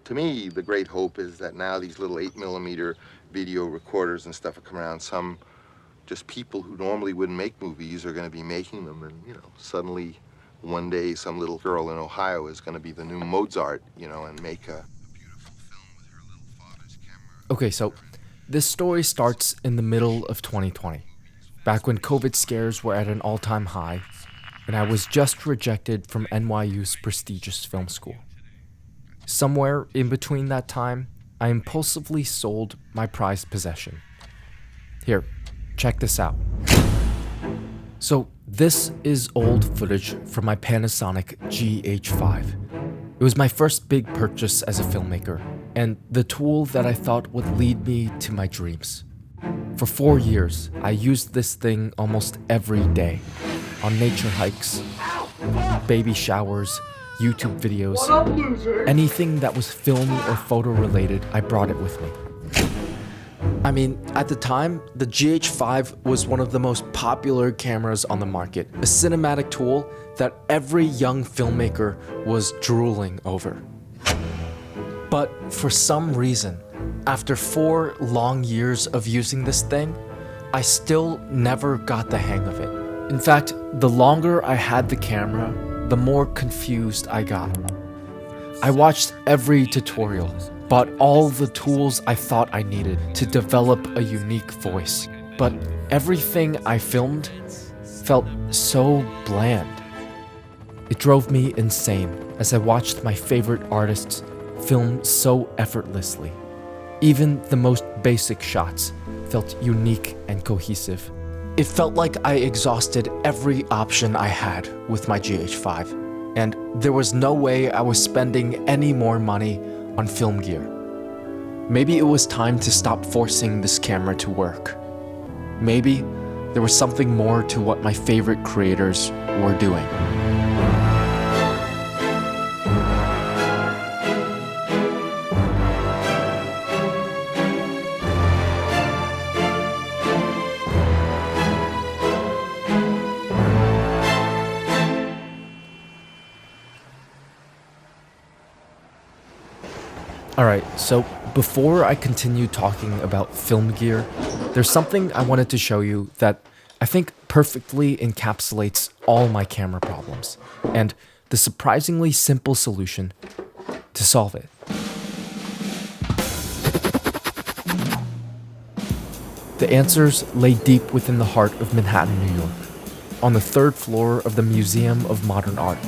To me, the great hope is that now these little 8mm video recorders and stuff are coming around. Some just people who normally wouldn't make movies are going to be making them, and suddenly one day some little girl in Ohio is going to be the new Mozart, and make a beautiful film with her little father's camera. Okay, so this story starts in the middle of 2020, back when COVID scares were at an all-time high, and I was just rejected from NYU's prestigious film school. Somewhere in between that time, I impulsively sold my prized possession. Here, check this out. So this is old footage from my Panasonic GH5. It was my first big purchase as a filmmaker, and the tool that I thought would lead me to my dreams. For 4 years, I used this thing almost every day, on nature hikes, baby showers, YouTube videos, anything that was film or photo related, I brought it with me. I mean, at the time, the GH5 was one of the most popular cameras on the market, a cinematic tool that every young filmmaker was drooling over. But for some reason, after 4 long years of using this thing, I still never got the hang of it. In fact, the longer I had the camera, the more confused I got. I watched every tutorial, bought all the tools I thought I needed to develop a unique voice, but everything I filmed felt so bland. It drove me insane as I watched my favorite artists film so effortlessly. Even the most basic shots felt unique and cohesive. It felt like I exhausted every option I had with my GH5, and there was no way I was spending any more money on film gear. Maybe it was time to stop forcing this camera to work. Maybe there was something more to what my favorite creators were doing. Alright, so before I continue talking about film gear, there's something I wanted to show you that I think perfectly encapsulates all my camera problems, and the surprisingly simple solution to solve it. The answers lay deep within the heart of Manhattan, New York, on the 3rd floor of the Museum of Modern Art,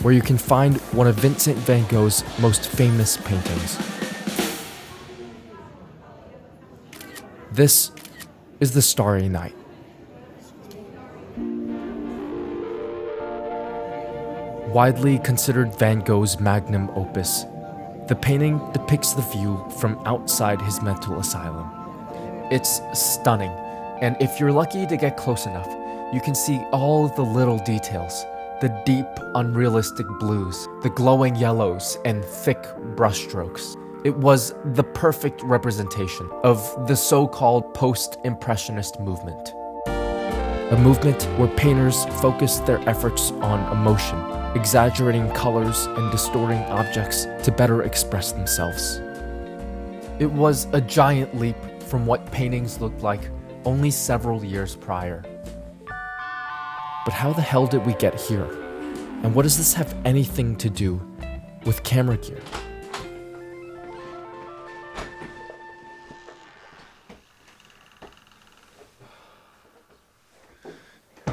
where you can find one of Vincent van Gogh's most famous paintings. This is The Starry Night. Widely considered Van Gogh's magnum opus, the painting depicts the view from outside his mental asylum. It's stunning, and if you're lucky to get close enough, you can see all the little details. The deep, unrealistic blues, the glowing yellows, and thick brushstrokes. It was the perfect representation of the so-called post-impressionist movement. A movement where painters focused their efforts on emotion, exaggerating colors and distorting objects to better express themselves. It was a giant leap from what paintings looked like only several years prior. But how the hell did we get here? And what does this have anything to do with camera gear?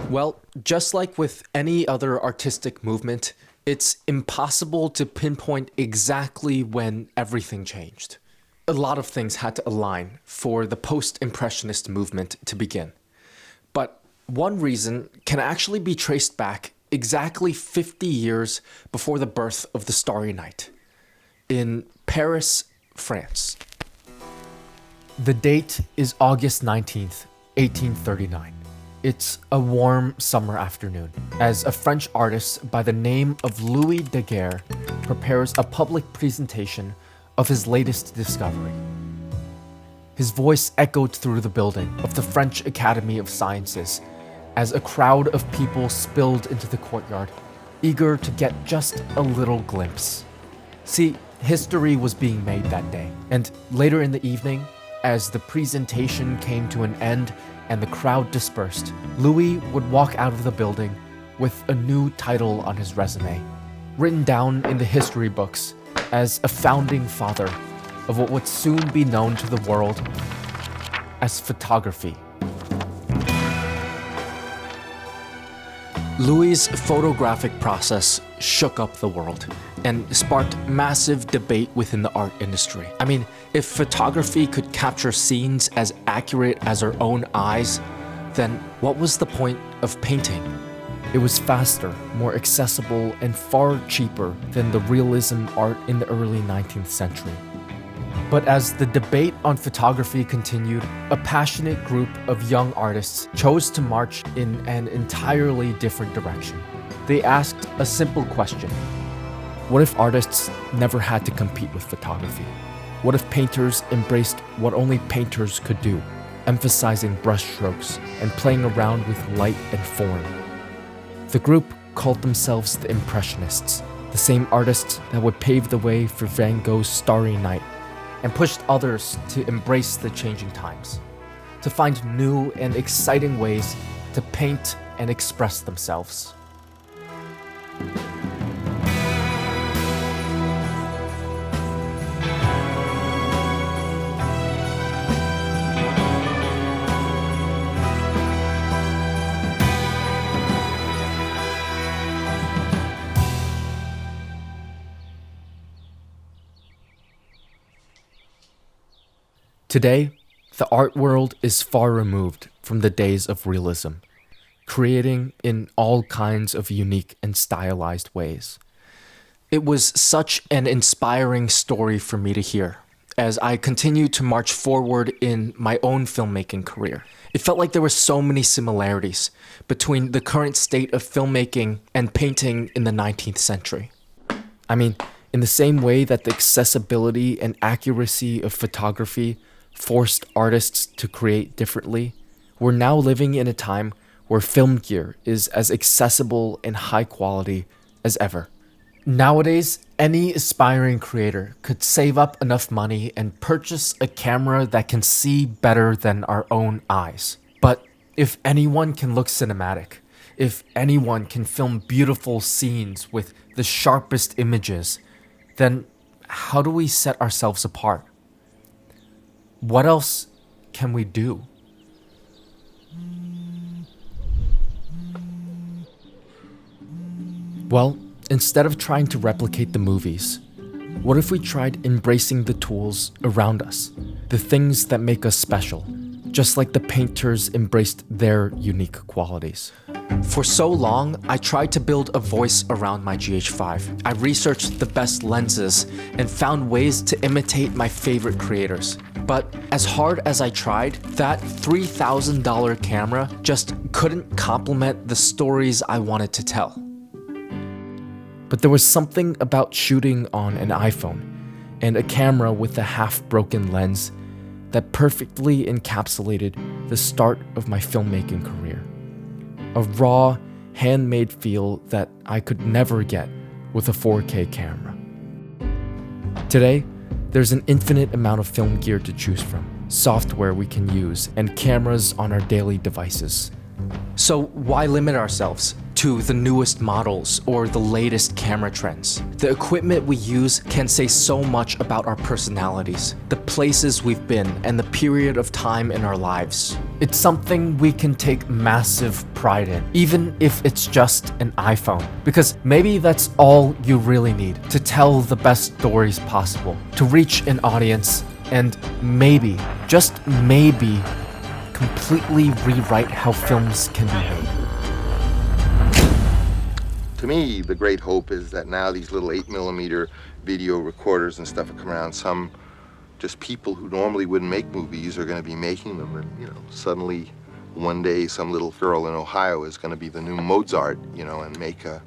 Well, just like with any other artistic movement, it's impossible to pinpoint exactly when everything changed. A lot of things had to align for the post-impressionist movement to begin. But one reason can actually be traced back exactly 50 years before the birth of The Starry Night, in Paris, France. The date is August 19th, 1839. It's a warm summer afternoon, as a French artist by the name of Louis Daguerre prepares a public presentation of his latest discovery. His voice echoed through the building of the French Academy of Sciences as a crowd of people spilled into the courtyard, eager to get just a little glimpse See, history was being made that day, and later in the evening, as the presentation came to an end and the crowd dispersed, Louis would walk out of the building with a new title on his resume, written down in the history books as a founding father of what would soon be known to the world as photography. Louis' photographic process shook up the world and sparked massive debate within the art industry. I mean, if photography could capture scenes as accurate as our own eyes, then what was the point of painting? It was faster, more accessible, and far cheaper than the realism art in the early 19th century. But as the debate on photography continued, a passionate group of young artists chose to march in an entirely different direction. They asked a simple question. What if artists never had to compete with photography? What if painters embraced what only painters could do, emphasizing brushstrokes and playing around with light and form? The group called themselves the Impressionists, the same artists that would pave the way for Van Gogh's Starry Night, and pushed others to embrace the changing times, to find new and exciting ways to paint and express themselves. Today, the art world is far removed from the days of realism, creating in all kinds of unique and stylized ways. It was such an inspiring story for me to hear as I continued to march forward in my own filmmaking career. It felt like there were so many similarities between the current state of filmmaking and painting in the 19th century. I mean, in the same way that the accessibility and accuracy of photography forced artists to create differently, we're now living in a time where film gear is as accessible and high quality as ever. Nowadays, any aspiring creator could save up enough money and purchase a camera that can see better than our own eyes. But if anyone can look cinematic, if anyone can film beautiful scenes with the sharpest images, then how do we set ourselves apart? What else can we do? Well, instead of trying to replicate the movies, what if we tried embracing the tools around us, the things that make us special, just like the painters embraced their unique qualities? For so long, I tried to build a voice around my GH5. I researched the best lenses and found ways to imitate my favorite creators. But as hard as I tried, that $3,000 camera just couldn't complement the stories I wanted to tell. But there was something about shooting on an iPhone and a camera with a half-broken lens that perfectly encapsulated the start of my filmmaking career. A raw, handmade feel that I could never get with a 4K camera. Today, there's an infinite amount of film gear to choose from, software we can use, and cameras on our daily devices. So why limit ourselves to the newest models or the latest camera trends? The equipment we use can say so much about our personalities, the places we've been, and the period of time in our lives. It's something we can take massive pride in, even if it's just an iPhone, because maybe that's all you really need to tell the best stories possible, to reach an audience, and maybe, just maybe, completely rewrite how films can be made. To me, the great hope is that now these little 8mm video recorders and stuff are coming around. Some just people who normally wouldn't make movies are going to be making them, and suddenly one day some little girl in Ohio is going to be the new Mozart, and make a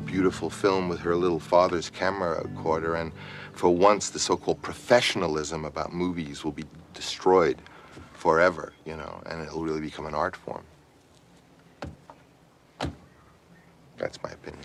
beautiful film with her little father's camera recorder. And for once, the so-called professionalism about movies will be destroyed forever, and it'll really become an art form. That's my opinion.